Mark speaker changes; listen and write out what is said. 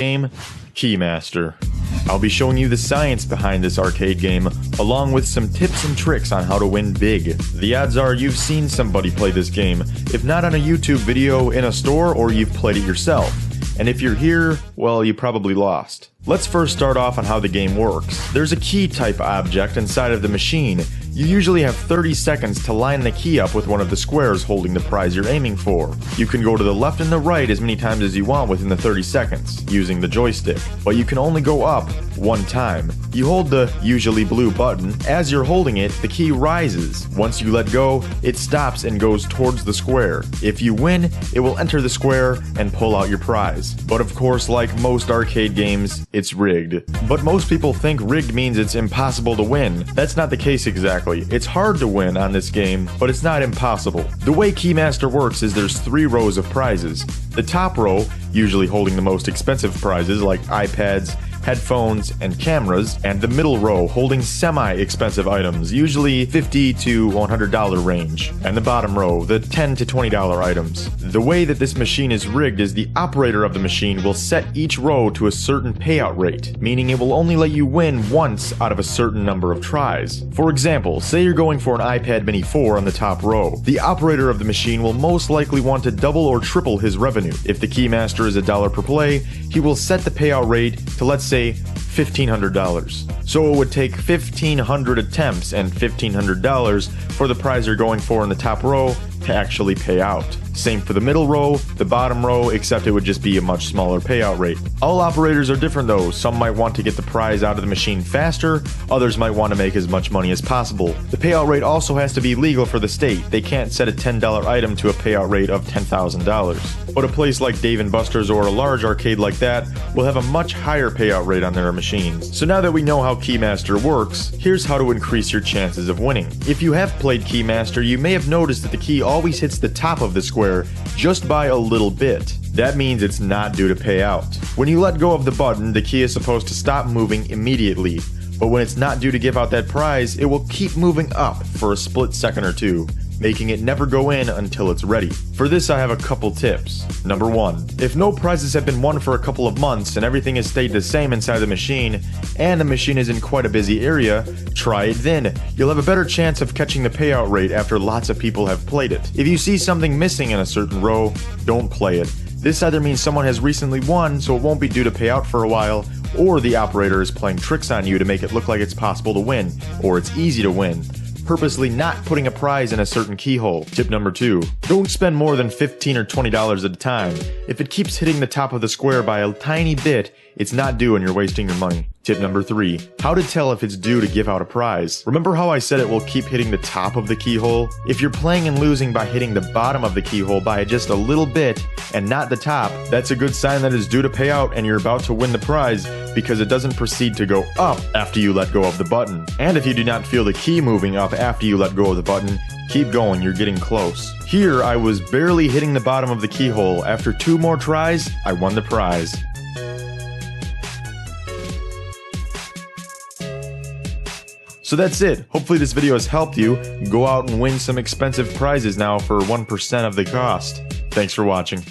Speaker 1: game, Keymaster. I'll be showing you the science behind this arcade game, along with some tips and tricks on how to win big. The odds are you've seen somebody play this game, if not on a YouTube video, in a store, or you've played it yourself. And if you're here, well, you probably lost. Let's first start off on how the game works. There's a key type object inside of the machine. You usually have 30 seconds to line the key up with one of the squares holding the prize you're aiming for. You can go to the left and the right as many times as you want within the 30 seconds, using the joystick, but you can only go up one time. You hold the usually blue button. As you're holding it, the key rises. Once you let go, it stops and goes towards the square. If you win, it will enter the square and pull out your prize. But of course, like most arcade games, it's rigged. But most people think rigged means it's impossible to win. That's not the case exactly. It's hard to win on this game, but it's not impossible. The way Keymaster works is there's 3 rows of prizes. The top row, usually holding the most expensive prizes like iPads, headphones, and cameras, and the middle row holding semi-expensive items, usually $50 to $100 range, and the bottom row, the $10 to $20 items. The way that this machine is rigged is the operator of the machine will set each row to a certain payout rate, meaning it will only let you win once out of a certain number of tries. For example, say you're going for an iPad Mini 4 on the top row. The operator of the machine will most likely want to double or triple his revenue. If the Keymaster is $1 per play, he will set the payout rate to, let's say, $1,500. So it would take 1,500 attempts and $1,500 for the prize you're going for in the top row to actually pay out. Same for the middle row, the bottom row, except it would just be a much smaller payout rate. All operators are different though. Some might want to get the prize out of the machine faster, others might want to make as much money as possible. The payout rate also has to be legal for the state. They can't set a $10 item to a payout rate of $10,000. But a place like Dave & Buster's or a large arcade like that will have a much higher payout rate on their machines. So now that we know how Keymaster works, here's how to increase your chances of winning. If you have played Keymaster, you may have noticed that the key always hits the top of the square just by a little bit. That means it's not due to pay out. When you let go of the button, the key is supposed to stop moving immediately, but when it's not due to give out that prize, it will keep moving up for a split second or two, making it never go in until it's ready. For this, I have a couple tips. Number 1, if no prizes have been won for a couple of months and everything has stayed the same inside the machine, and the machine is in quite a busy area, try it then. You'll have a better chance of catching the payout rate after lots of people have played it. If you see something missing in a certain row, don't play it. This either means someone has recently won, so it won't be due to pay out for a while, or the operator is playing tricks on you to make it look like it's possible to win, or it's easy to win, purposely not putting a prize in a certain keyhole. Tip number 2, don't spend more than $15 or $20 at a time. If it keeps hitting the top of the square by a tiny bit, it's not due and you're wasting your money. Tip number 3, how to tell if it's due to give out a prize. Remember how I said it will keep hitting the top of the keyhole? If you're playing and losing by hitting the bottom of the keyhole by just a little bit and not the top, that's a good sign that it's due to pay out and you're about to win the prize, because it doesn't proceed to go up after you let go of the button. And if you do not feel the key moving up after you let go of the button, keep going, you're getting close. Here, I was barely hitting the bottom of the keyhole. After 2 more tries, I won the prize. So that's it. Hopefully this video has helped you. Go out and win some expensive prizes now for 1% of the cost. Thanks for watching.